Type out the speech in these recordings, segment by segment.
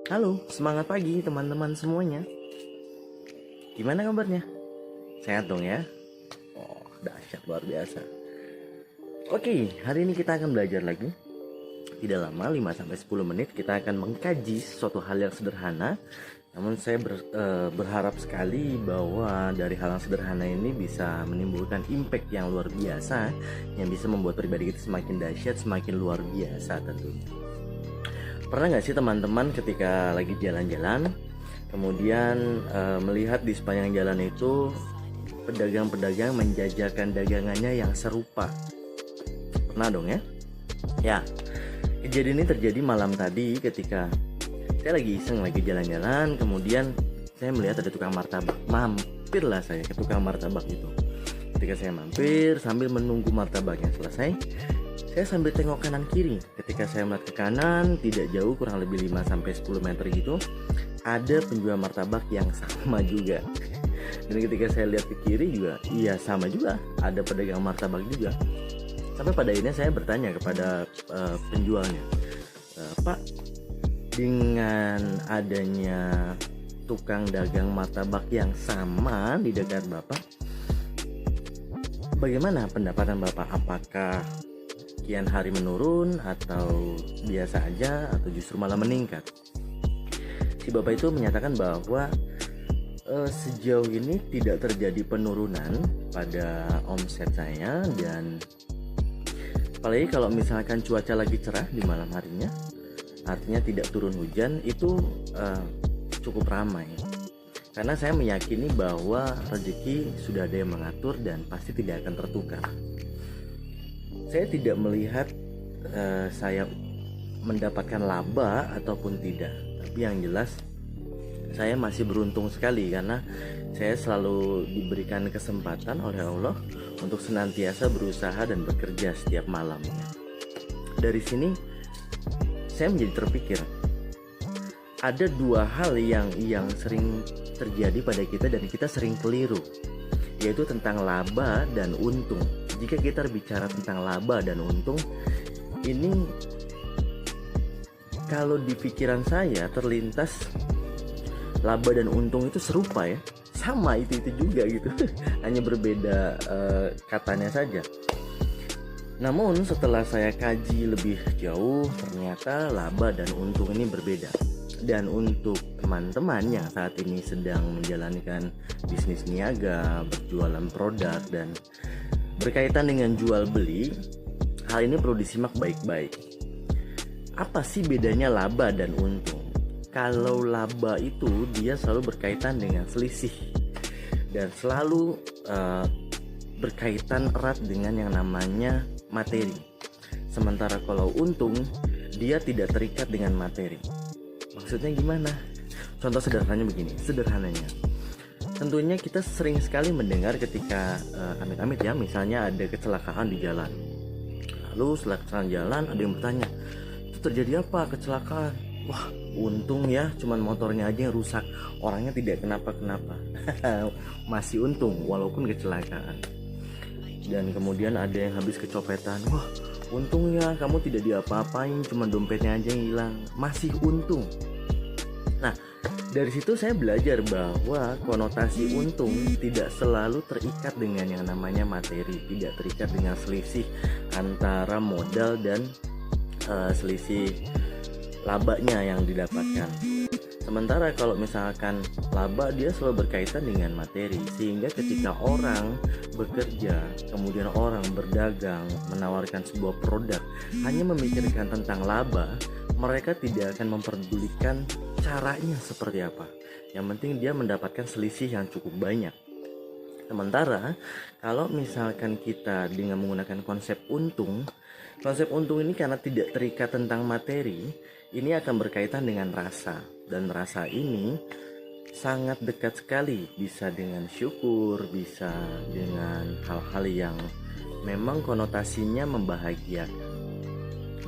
Halo, semangat pagi teman-teman semuanya. Gimana kabarnya? Sehat dong ya? Oh, dahsyat luar biasa. Oke, hari ini kita akan belajar lagi. Tidak lama, 5-10 menit kita akan mengkaji suatu hal yang sederhana. Namun saya berharap sekali bahwa dari hal yang sederhana ini bisa menimbulkan impact yang luar biasa, yang bisa membuat pribadi kita semakin dahsyat, semakin luar biasa tentunya. Pernah nggak sih teman-teman ketika lagi jalan-jalan, kemudian melihat di sepanjang jalan itu pedagang-pedagang menjajakan dagangannya yang serupa? Pernah dong ya? Ya, kejadian ini terjadi malam tadi ketika saya lagi iseng, lagi jalan-jalan, kemudian saya melihat ada tukang martabak. Mampirlah saya ke tukang martabak itu. Ketika saya mampir, sambil menunggu martabaknya selesai, saya sambil tengok kanan kiri. Ketika saya melihat ke kanan, tidak jauh, kurang lebih 5-10 meter gitu, ada penjual martabak yang sama juga. Dan ketika saya lihat ke kiri juga, iya sama juga, ada pedagang martabak juga. Sampai pada akhirnya saya bertanya kepada penjualnya, Pak, dengan adanya tukang dagang martabak yang sama di dekat Bapak, bagaimana pendapatan Bapak? Apakah kian hari menurun atau biasa aja atau justru malah meningkat? Si Bapak itu menyatakan bahwa sejauh ini tidak terjadi penurunan pada omset saya, dan apalagi kalau misalkan cuaca lagi cerah di malam harinya, artinya tidak turun hujan, itu cukup ramai. Karena saya meyakini bahwa rezeki sudah ada yang mengatur dan pasti tidak akan tertukar. Saya tidak melihat saya mendapatkan laba ataupun tidak, tapi yang jelas saya masih beruntung sekali karena saya selalu diberikan kesempatan oleh Allah untuk senantiasa berusaha dan bekerja setiap malamnya. Dari sini saya menjadi terpikir, ada dua hal yang sering terjadi pada kita dan kita sering keliru, yaitu tentang laba dan untung. Jika kita bicara tentang laba dan untung, ini kalau di pikiran saya terlintas laba dan untung itu serupa ya, sama itu juga gitu, hanya berbeda katanya saja. Namun setelah saya kaji lebih jauh, ternyata laba dan untung ini berbeda. Dan untuk teman-teman yang saat ini sedang menjalankan bisnis niaga, berjualan produk, dan berkaitan dengan jual beli, hal ini perlu disimak baik-baik. Apa sih bedanya laba dan untung? Kalau laba itu dia selalu berkaitan dengan selisih dan selalu berkaitan erat dengan yang namanya materi. Sementara kalau untung, dia tidak terikat dengan materi. Maksudnya gimana? Contoh sederhananya begini, tentunya kita sering sekali mendengar ketika amit-amit ya, misalnya ada kecelakaan di jalan. Lalu setelah kecelakaan jalan, ada yang bertanya, itu terjadi apa kecelakaan? Wah, untung ya, cuman motornya aja yang rusak, orangnya tidak kenapa-kenapa. Masih untung walaupun kecelakaan. Dan kemudian ada yang habis kecopetan, wah untung ya kamu tidak diapa-apain, cuma dompetnya aja yang hilang, masih untung. Nah, dari situ saya belajar bahwa konotasi untung tidak selalu terikat dengan yang namanya materi, tidak terikat dengan selisih antara modal dan selisih labanya yang didapatkan. Sementara kalau misalkan laba, dia selalu berkaitan dengan materi, sehingga ketika orang bekerja, kemudian orang berdagang, menawarkan sebuah produk, hanya memikirkan tentang laba, mereka tidak akan memperdulikan caranya seperti apa. Yang penting dia mendapatkan selisih yang cukup banyak. Sementara kalau misalkan kita dengan menggunakan konsep untung ini karena tidak terikat tentang materi, ini akan berkaitan dengan rasa. Dan rasa ini sangat dekat sekali, bisa dengan syukur, bisa dengan hal-hal yang memang konotasinya membahagiakan.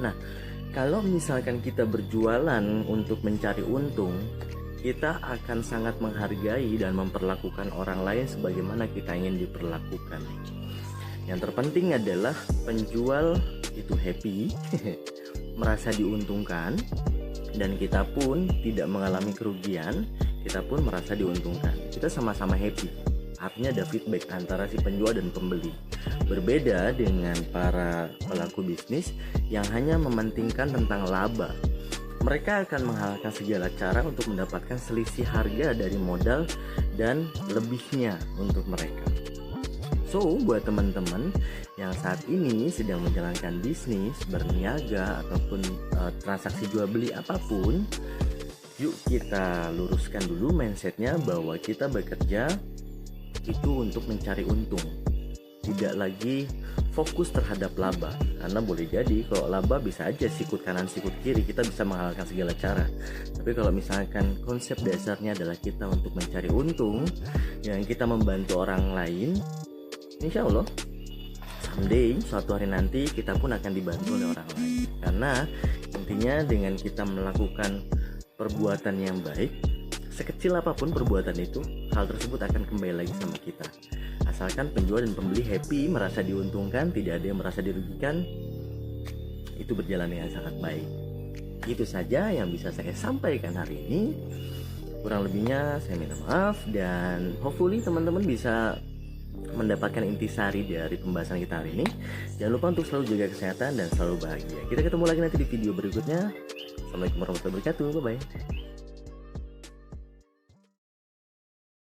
Nah, kalau misalkan kita berjualan untuk mencari untung, kita akan sangat menghargai dan memperlakukan orang lain sebagaimana kita ingin diperlakukan. Yang terpenting adalah penjual itu happy, merasa diuntungkan, dan kita pun tidak mengalami kerugian, kita pun merasa diuntungkan. Kita sama-sama happy. Artinya ada feedback antara si penjual dan pembeli. Berbeda dengan para pelaku bisnis yang hanya mementingkan tentang laba. Mereka akan menghalalkan segala cara untuk mendapatkan selisih harga dari modal dan lebihnya untuk mereka. So, buat teman-teman yang saat ini sedang menjalankan bisnis, berniaga, ataupun transaksi jual beli apapun, yuk kita luruskan dulu mindsetnya bahwa kita bekerja itu untuk mencari untung, tidak lagi fokus terhadap laba. Karena boleh jadi kalau laba bisa aja sikut kanan sikut kiri, kita bisa menghalalkan segala cara. Tapi kalau misalkan konsep dasarnya adalah kita untuk mencari untung, yang kita membantu orang lain, insya Allah someday, suatu hari nanti kita pun akan dibantu oleh orang lain. Karena intinya dengan kita melakukan perbuatan yang baik, sekecil apapun perbuatan itu, hal tersebut akan kembali lagi sama kita. Asalkan penjual dan pembeli happy, merasa diuntungkan, tidak ada yang merasa dirugikan, itu berjalan dengan sangat baik. Itu saja yang bisa saya sampaikan hari ini. Kurang lebihnya saya minta maaf, dan hopefully teman-teman bisa mendapatkan intisari dari pembahasan kita hari ini. Jangan lupa untuk selalu jaga kesehatan dan selalu bahagia. Kita ketemu lagi nanti di video berikutnya. Assalamualaikum warahmatullahi wabarakatuh. Bye bye.